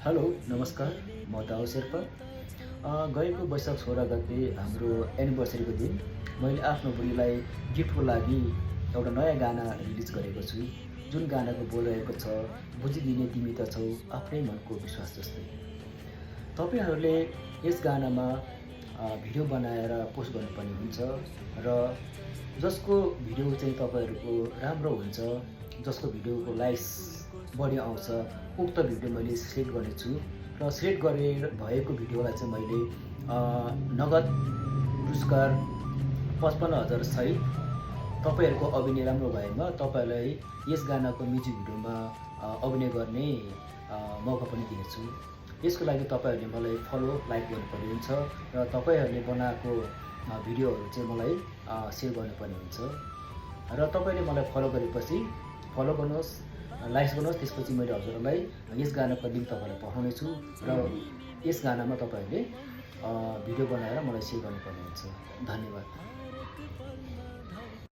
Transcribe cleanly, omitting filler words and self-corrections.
Hello नमस्कार, म दाउ शेर्पा। गएको वैशाख 16 गते हाम्रो एनिभर्सरीको दिन मैले आफ्नो बुढीलाई गिफ्टको लागि एउटा नयाँ गाना रिलिज गरेको छु। जुन गानाको बोल रहेको छ, बुझिदिने तिमी त छौ आफ्नै मनको विश्वास जस्तै। तपाईँहरूले यस गानामा भिडियो बनाएर पोस्ट गर्नुपर्ने हुन्छ र जसको भिडियो चाहिँ तपाईँहरूको राम्रो हुन्छ, जसको भिडियोको लाइक्स बढी आउँछ, उक्त भिडियो मैले सेलेक्ट गर्नेछु र सेलेक्ट गरेर भएको भिडियोलाई चाहिँ मैले नगद पुरस्कार 55,000 सहित तपाईँहरूको अभिनय राम्रो भएमा तपाईँहरूलाई यस गानाको म्युजिक भिडियोमा अभिनय गर्ने मौका पनि दिनेछु। यसको लागि तपाईँहरूले मलाई फलो, लाइक गर्नुपर्ने हुन्छ र तपाईँहरूले बनाएको भिडियोहरू चाहिँ मलाई सेयर गर्नुपर्ने हुन्छ र तपाईँले मलाई फलो गरेपछि फलो गर्नुहोस्, लाइक गर्नुहोस्। त्यसपछि मैले हजुरहरूलाई यस गानाको लिङ्क तपाईँलाई पठाउनेछु र यस गानामा तपाईँहरूले भिडियो बनाएर मलाई सेयर गर्नुपर्ने हुन्छ। धन्यवाद।